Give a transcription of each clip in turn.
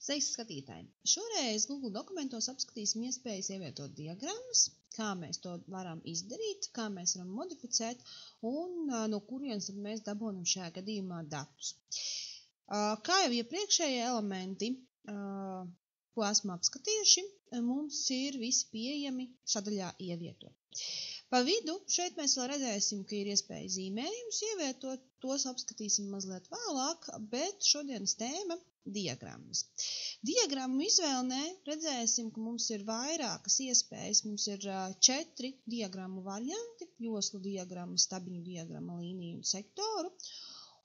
Sveiks, skatītāji! Šoreiz Google dokumentos apskatīsim iespējas ievietot diagrammas, kā mēs to varam izdarīt, kā mēs varam modificēt un no kurienes mēs dabūnam šajā gadījumā datus. Kā jau iepriekšējie elementi, ko esmu apskatījuši, mums ir visi pieejami sadaļā ievietot. Pa vidu šeit mēs vēl redzēsim, ka ir iespēja zīmējumus ievietot, tos apskatīsim mazliet vēlāk, bet šodienas tēma – diagrammas. Diagrammu izvēlnē redzēsim, ka mums ir vairākas iespējas. Mums ir 4 diagrammu varianti – joslu diagramma, stabiņu diagramma, līniju un sektoru.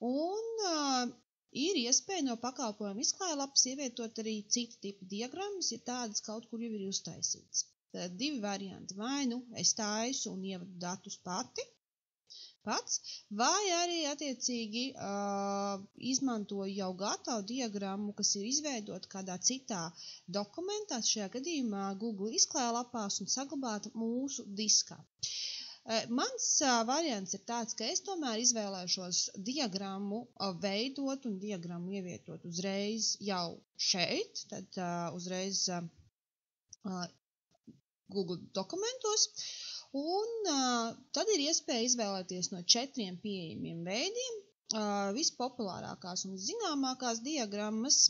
Un ir iespēja no pakalpojuma izklājlapas ievietot arī citu tipu diagrammas, ja tādas kaut kur jau ir uztaisītas. Tad 2 varianti. Vai nu es taisu un ievadu datus pats, vai arī attiecīgi izmantoju jau gatavu diagrammu, kas ir izveidota kādā citā dokumentā, šajā gadījumā Google izklājlapās un saglabāta mūsu diskā. Mans variants ir tāds, ka es tomēr izvēlēšos diagrammu veidot un diagrammu ievietot uzreiz jau šeit, tad uzreiz Google dokumentos, un tad ir iespēja izvēlēties no 4 pieejamiem veidiem. Vispopulārākās un zināmākās diagrammas,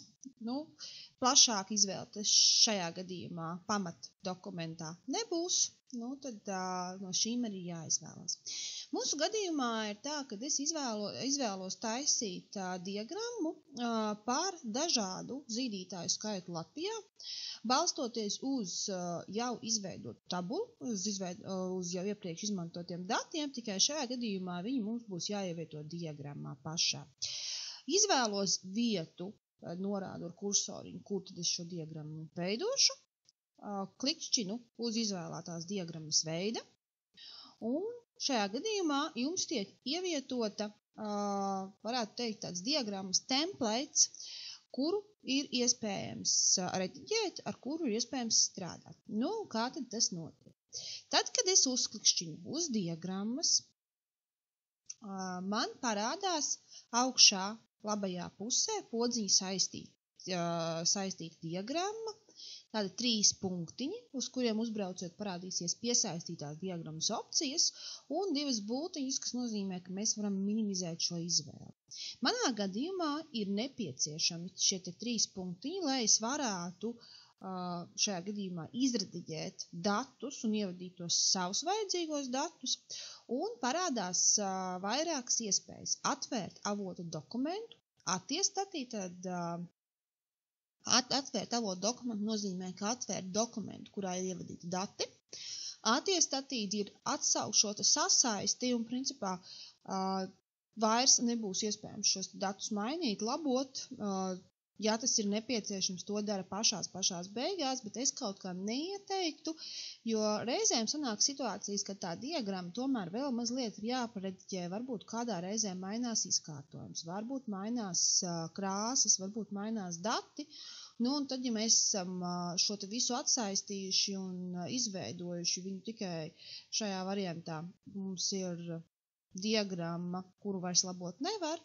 plašāk izvēlēties šajā gadījumā pamat dokumentā nebūs, tad no šīm arī jāizvēlas. Mūsu gadījumā ir tā, ka es izvēlos taisīt diagrammu par dažādu zīdītāju skaitu Latvijā, balstoties uz jau izveidotu tabulu, uz jau iepriekš izmantotiem datiem, tikai šajā gadījumā viņi mums būs jāievieto diagrammā pašā. Izvēlos vietu, norādu ar kursoriņu, kur tad es šo diagrammu veidošu, klikšķinu uz izvēlētās diagrammas veida, un šajā gadījumā jums tiek ievietota, varētu teikt, tāds diagrammas templates, kuru ir iespējams rediģēt, ar kuru ir iespējams strādāt. Kā tad tas notiek? Tad, kad es uzklikšķinu uz diagrammas, man parādās augšā labajā pusē podziņa saistīta diagramma, tāda 3 punktiņi, uz kuriem uzbraucot parādīsies piesaistītās diagrammas opcijas un 2 bultiņas, kas nozīmē, ka mēs varam minimizēt šo izvēli. Manā gadījumā ir nepieciešami šie 3 punktiņi, lai es varētu šajā gadījumā izrediģēt datus un ievadīt tos savus vajadzīgos datus, un parādās vairākas iespējas. Atvērt avotu dokumentu, attiestatīt, tad atvērt avotu dokumentu nozīmē, ka atvērt dokumentu, kurā ir ievadīti dati. Attiestatīt ir atsaukt šo sasaisti un principā vairs nebūs iespējams šos datus mainīt, labot. Ja tas ir nepieciešams, to dara pašās beigās, bet es kaut kā neieteiktu, jo reizēm sanāk situācijas, ka tā diagramma tomēr vēl mazliet ir jāparediģē, varbūt kādā reizē mainās izkārtojums, varbūt mainās krāsas, varbūt mainās dati, un tad, ja mēs esam šo te visu atsaistījuši un izveidojuši viņu tikai šajā variantā, mums ir diagramma, kuru vairs labot nevar,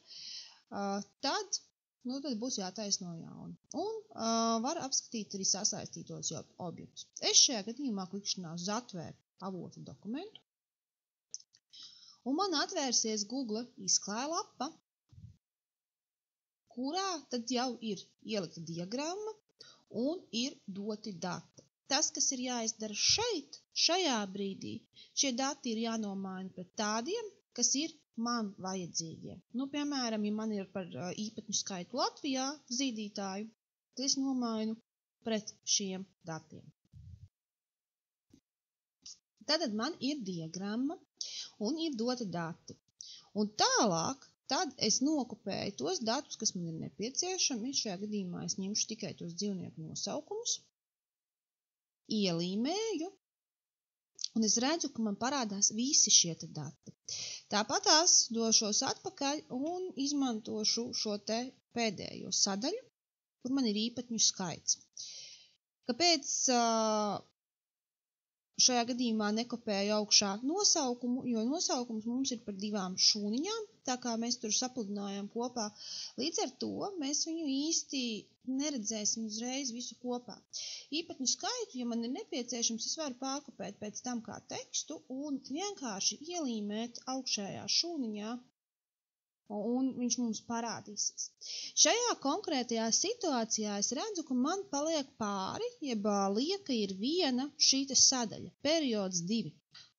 tad būs jātaisa no jauna. Un var apskatīt arī sasaistītos objektus. Es šajā gadījumā klikšķināšu uz atvērt avotu dokumentu. Un man atvērsies Google izklājlapa, kurā tad jau ir ielikta diagramma un ir doti dati. Tas, kas ir jāizdara šeit, šajā brīdī, šie dati ir jānomaina pret tādiem, kas ir man vajadzīgie. Piemēram, ja man ir par īpatņu skaitu Latvijā zīdītāju, tad es nomainu pret šiem datiem. Tad man ir diagramma un ir doti dati. Un tālāk, tad es nokopēju tos datus, kas man ir nepieciešami. Šajā gadījumā es ņemšu tikai tos dzīvnieku nosaukumus, ielīmēju, un es redzu, ka man parādās visi šie dati. Tāpatās došos atpakaļ un izmantošu šo te pēdējo sadaļu, kur man ir īpatņu skaits. Kāpēc šajā gadījumā nekopēju augšā nosaukumu, jo nosaukums mums ir par 2 šūniņām, tā kā mēs tur sapludinājām kopā. Līdz ar to mēs viņu īsti neredzēsim uzreiz visu kopā. Īpatņu skaitu, ja man ir nepieciešams, es varu pārkopēt pēc tam kā tekstu un vienkārši ielīmēt augšējā šūniņā, un viņš mums parādīsies. Šajā konkrētajā situācijā es redzu, ka man paliek pāri, jeb lieka ir viena šīta sadaļa, periods 2.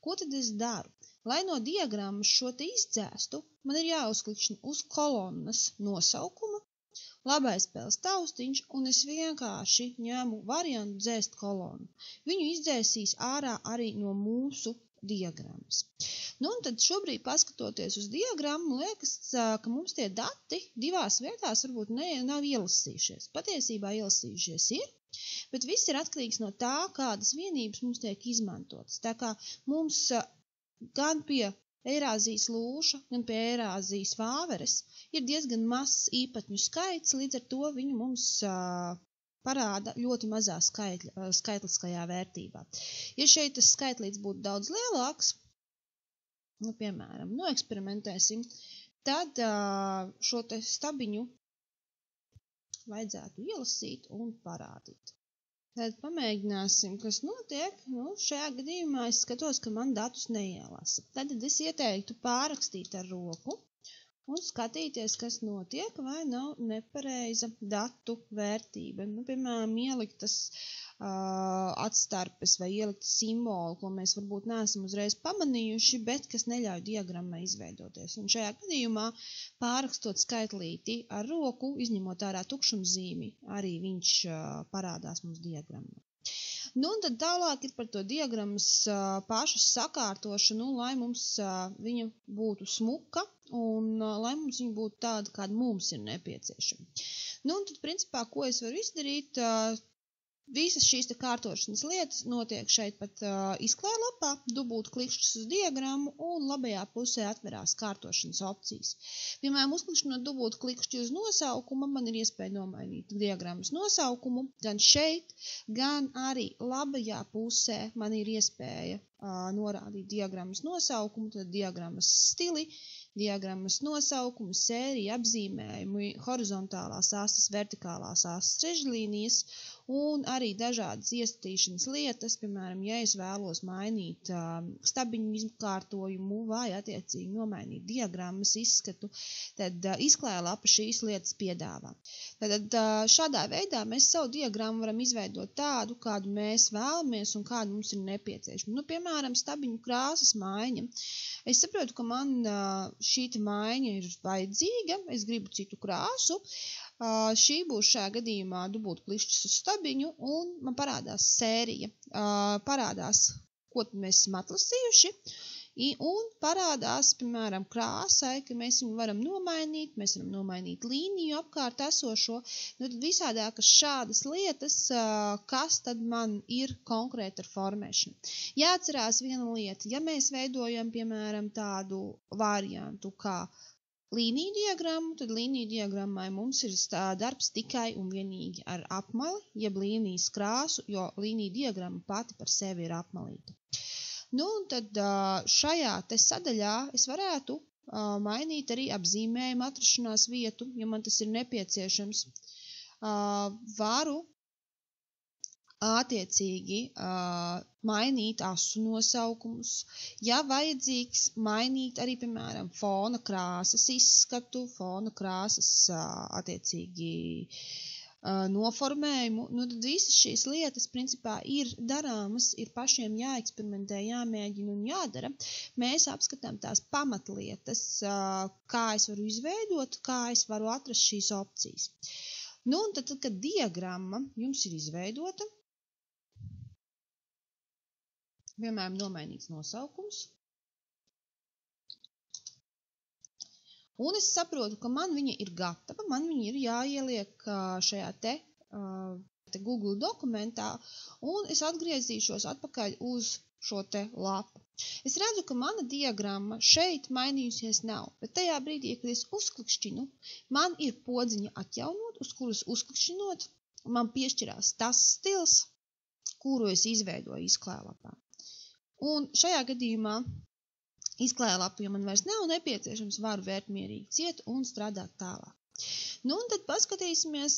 Ko tad es daru? Lai no diagrammas šo te izdzēstu, man ir jāuzklikšķina uz kolonnas nosaukumu, labais spēles taustiņš, un es vienkārši ņemu variantu dzēst kolonu. Viņu izdzēsīs ārā arī no mūsu diagrammas. Nu, un tad šobrīd, paskatoties uz diagrammu, liekas, ka mums tie dati 2 vietās varbūt nav ielasījušies. Patiesībā ielasījušies ir, bet viss ir atkarīgs no tā, kādas vienības mums tiek izmantotas. Tā kā mums gan pie Eirāzijas lūša, gan pie Eirāzijas vāveres ir diezgan mazs īpatņu skaits, līdz ar to viņu mums parāda ļoti mazā skaitliskajā vērtībā. Ja šeit tas skaitlīts būtu daudz lielāks, nu, piemēram, eksperimentēsim, tad šo te stabiņu vajadzētu ielasīt un parādīt. Tad pamēģināsim, kas notiek. Nu, šajā gadījumā es skatos, ka man datus neielasa. Tad es ieteiktu pārrakstīt ar roku un skatīties, kas notiek, vai nav nepareiza datu vērtība. Nu, piemēram, ieliktas atstarpes vai ielikt simbolu, ko mēs varbūt neesam uzreiz pamanījuši, bet kas neļauj diagrammai izveidoties. Un šajā gadījumā pārrakstot skaitlīti ar roku, izņemot ārā tukšumzīmi, arī viņš parādās mums diagrammā. Nu, un tad tālāk ir par to diagrammas pašas sakārtošanu, lai mums viņa būtu smuka un lai mums viņa būtu tāda, kāda mums ir nepieciešama. Nu, un tad, principā, ko es varu izdarīt? Visas šīs kārtošanas lietas notiek šeit pat izklājlapā, dubult klikšķis uz diagrammu un labajā pusē atverās kārtošanas opcijas. Piemēram, uzklikšķinot dubult klikšķi uz nosaukumu, man ir iespēja nomainīt diagrammas nosaukumu, gan šeit, gan arī labajā pusē man ir iespēja norādīt diagrammas nosaukumu, tad diagrammas stili, diagrammas nosaukumu, sēriju, apzīmējumu, horizontālās asas, vertikālās asas, režlīnijas un arī dažādas ieskatīšanas lietas, piemēram, ja es vēlos mainīt stabiņu izkārtojumu vai attiecīgi nomainīt diagrammas izskatu, tad izklājlapa šīs lietas piedāvā. Tad šādā veidā mēs savu diagrammu varam izveidot tādu, kādu mēs vēlamies un kādu mums ir nepieciešama. Nu, piemēram, stabiņu krāsas maiņa. Es saprotu, ka man šī maiņa ir vajadzīga, es gribu citu krāsu. Šī būs šajā gadījumā dubult klikšķis uz stabiņu un man parādās sērija. Parādās, ko mēs esam atlasījuši un parādās, piemēram, krāsai, ka mēs viņu varam nomainīt līniju apkārt esošo. Nu, tad visādākas šādas lietas, kas tad man ir konkrēti ar formēšanu. Jāatcerās viena lieta, ja mēs veidojam, piemēram, tādu variantu kā līniju diagrammu, tad līniju diagrammai mums ir darbs tikai un vienīgi ar apmali, jeb līnijas krāsu, jo līniju diagramma pati par sevi ir apmalīta. Nu, un tad šajā te sadaļā es varētu mainīt arī apzīmējumu atrašanās vietu, ja man tas ir nepieciešams. Varu attiecīgi mainīt asu nosaukumus. Ja vajadzīgs, mainīt arī, piemēram, fona krāsas izskatu, fona krāsas attiecīgi noformējumu. Nu, tad visas šīs lietas, principā, ir darāmas, ir pašiem jāeksperimentē, jāmēģina un jādara. Mēs apskatām tās pamatlietas, kā es varu izveidot, kā es varu atrast šīs opcijas. Nu, un tad, kad diagramma jums ir izveidota, piemēram, nomainīts nosaukums, un es saprotu, ka man viņa ir gatava, man viņa ir jāieliek šajā te Google dokumentā, un es atgriezīšos atpakaļ uz šo te lapu. Es redzu, ka mana diagramma šeit mainījusies nav, bet tajā brīdī, kad es uzklikšķinu, man ir podziņa atjaunot, uz kuras uzklikšķinot, man piešķirās tas stils, kuru es izveidoju izklājlapā. Un šajā gadījumā izklājlapu, ja man vairs nav nepieciešams, varu vērt mierīgi ciet un strādāt tālāk. Nu, un tad paskatīsimies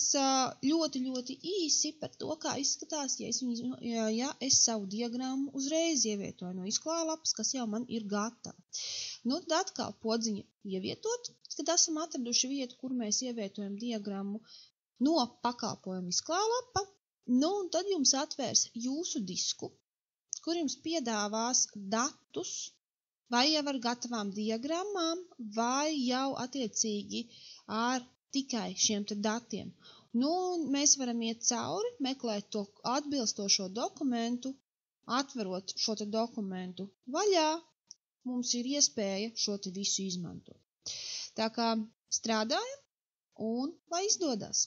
ļoti, ļoti īsi par to, kā izskatās, ja es savu diagrammu uzreiz ievietoju no izklājlapas, kas jau man ir gatava. Nu, tad atkal podziņa ievietot, kad esam atraduši vietu, kur mēs ievietojam diagrammu no pakalpojuma izklājlapa. Nu, un tad jums atvērs jūsu disku, kur jums piedāvās datus, vai jau ar gatavām diagrammām, vai jau attiecīgi ar tikai šiem te datiem. Nu, mēs varam iet cauri, meklēt to atbilstošo dokumentu, atverot šo te dokumentu vaļā, mums ir iespēja šo te visu izmantot. Tā kā strādājam un lai izdodas!